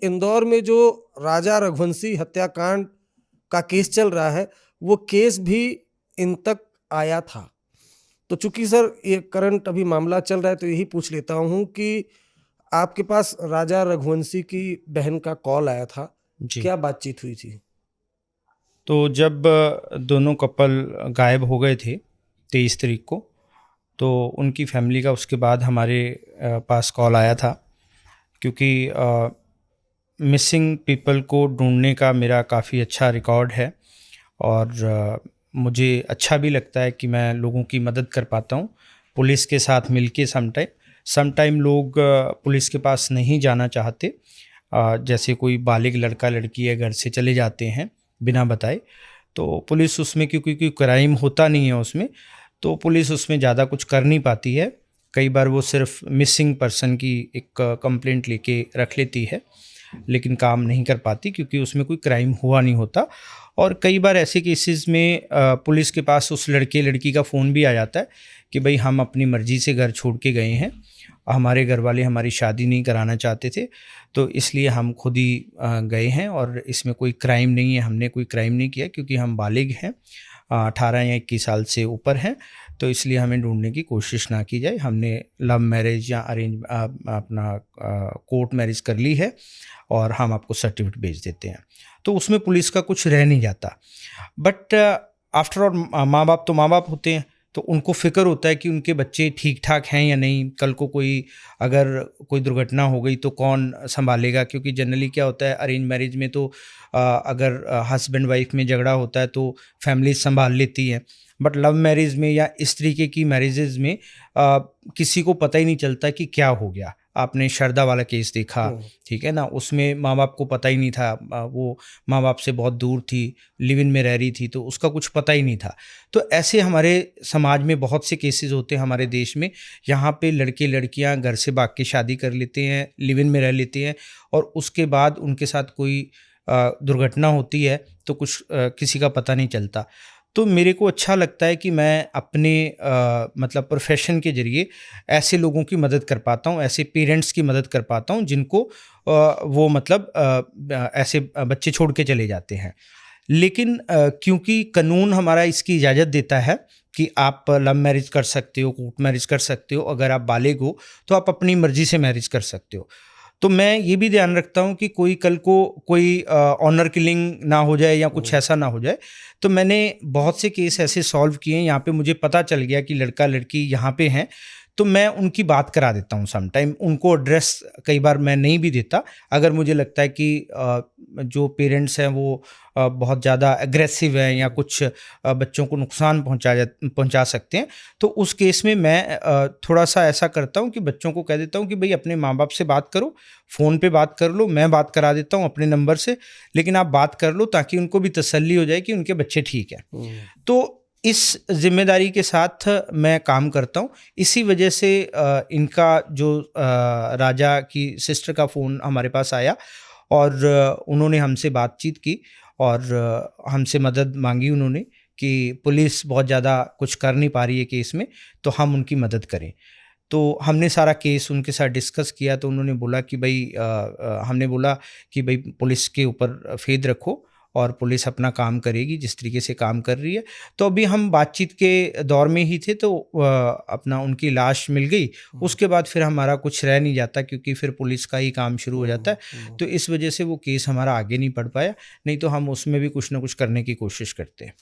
इंदौर में जो राजा रघुवंशी हत्याकांड का केस चल रहा है, वो केस भी इन तक आया था। तो चूंकि सर ये करंट अभी मामला चल रहा है, तो यही पूछ लेता हूं कि आपके पास राजा रघुवंशी की बहन का कॉल आया था, जी। क्या बातचीत हुई थी? तो जब दोनों कपल गायब हो गए थे 23 तारीख को, तो उनकी फैमिली का उसके बाद हमारे पास कॉल आया था, क्योंकि मिसिंग पीपल को ढूंढने का मेरा काफ़ी अच्छा रिकॉर्ड है और मुझे अच्छा भी लगता है कि मैं लोगों की मदद कर पाता हूँ पुलिस के साथ मिलके। समटाइम लोग पुलिस के पास नहीं जाना चाहते, जैसे कोई बालिग लड़का लड़की है घर से चले जाते हैं बिना बताए, तो पुलिस उसमें, क्योंकि कोई क्राइम होता नहीं है उसमें, तो पुलिस उसमें ज़्यादा कुछ कर नहीं पाती है। कई बार वो सिर्फ मिसिंग पर्सन की एक कंप्लेंट लेके रख लेती है, लेकिन काम नहीं कर पाती क्योंकि उसमें कोई क्राइम हुआ नहीं होता। और कई बार ऐसे केसेस में पुलिस के पास उस लड़के लड़की का फ़ोन भी आ जाता है कि भाई हम अपनी मर्ज़ी से घर छोड़ के गए हैं, हमारे घर वाले हमारी शादी नहीं कराना चाहते थे, तो इसलिए हम खुद ही गए हैं और इसमें कोई क्राइम नहीं है, हमने कोई क्राइम नहीं किया क्योंकि हम बालिग हैं, 18 या 21 साल से ऊपर हैं, तो इसलिए हमें ढूंढने की कोशिश ना की जाए। हमने लव मैरिज या अरेंज अपना कोर्ट मैरिज कर ली है और हम आपको सर्टिफिकेट भेज देते हैं, तो उसमें पुलिस का कुछ रह नहीं जाता। बट आफ्टर ऑल माँ बाप तो माँ बाप होते हैं, तो उनको फ़िक्र होता है कि उनके बच्चे ठीक ठाक हैं या नहीं, कल को अगर कोई दुर्घटना हो गई तो कौन संभालेगा। क्योंकि जनरली क्या होता है अरेंज मैरिज में, तो अगर हस्बैंड वाइफ में झगड़ा होता है तो फैमिली संभाल लेती है, बट लव मैरिज में या इस तरीके की मैरिजेज़ में किसी को पता ही नहीं चलता कि क्या हो गया। आपने शारदा वाला केस देखा, ठीक है ना, उसमें माँ बाप को पता ही नहीं था, वो माँ बाप से बहुत दूर थी, लिव इन में रह रही थी, तो उसका कुछ पता ही नहीं था। तो ऐसे हमारे समाज में बहुत से केसेस होते हैं हमारे देश में, यहाँ पे लड़के लड़कियाँ घर से भाग के शादी कर लेते हैं, लिव इन में रह लेते हैं, और उसके बाद उनके साथ कोई दुर्घटना होती है तो कुछ किसी का पता नहीं चलता। तो मेरे को अच्छा लगता है कि मैं अपने मतलब प्रोफेशन के ज़रिए ऐसे लोगों की मदद कर पाता हूँ, ऐसे पेरेंट्स की मदद कर पाता हूँ जिनको वो मतलब ऐसे बच्चे छोड़ के चले जाते हैं। लेकिन क्योंकि कानून हमारा इसकी इजाज़त देता है कि आप लव मैरिज कर सकते हो, कोर्ट मैरिज कर सकते हो, अगर आप बालिग हो तो आप अपनी मर्ज़ी से मैरिज कर सकते हो। तो मैं ये भी ध्यान रखता हूँ कि कोई कल को कोई ऑनर किलिंग ना हो जाए या कुछ ऐसा ना हो जाए। तो मैंने बहुत से केस ऐसे सॉल्व किए हैं, यहाँ पे मुझे पता चल गया कि लड़का लड़की यहाँ पे हैं, तो मैं उनकी बात करा देता हूँ। समटाइम उनको एड्रेस कई बार मैं नहीं भी देता, अगर मुझे लगता है कि जो पेरेंट्स हैं वो बहुत ज़्यादा एग्रेसिव हैं या कुछ बच्चों को नुकसान पहुँचा सकते हैं, तो उस केस में मैं थोड़ा सा ऐसा करता हूँ कि बच्चों को कह देता हूँ कि भाई अपने माँ बाप से बात करो, फ़ोन पे बात कर लो, मैं बात करा देता हूँ अपने नंबर से, लेकिन आप बात कर लो ताकि उनको भी तसल्ली हो जाए कि उनके बच्चे ठीक हैं। तो इस जिम्मेदारी के साथ मैं काम करता हूँ। इसी वजह से इनका जो राजा की सिस्टर का फ़ोन हमारे पास आया और उन्होंने हमसे बातचीत की और हमसे मदद मांगी उन्होंने कि पुलिस बहुत ज़्यादा कुछ कर नहीं पा रही है केस में, तो हम उनकी मदद करें। तो हमने सारा केस उनके साथ डिस्कस किया, तो उन्होंने बोला कि भाई हमने बोला कि भाई पुलिस के ऊपर फेथ रखो और पुलिस अपना काम करेगी जिस तरीके से काम कर रही है। तो अभी हम बातचीत के दौर में ही थे, तो अपना उनकी लाश मिल गई। उसके बाद फिर हमारा कुछ रह नहीं जाता क्योंकि फिर पुलिस का ही काम शुरू हो जाता है। तो इस वजह से वो केस हमारा आगे नहीं बढ़ पाया, नहीं तो हम उसमें भी कुछ ना कुछ करने की कोशिश करते हैं।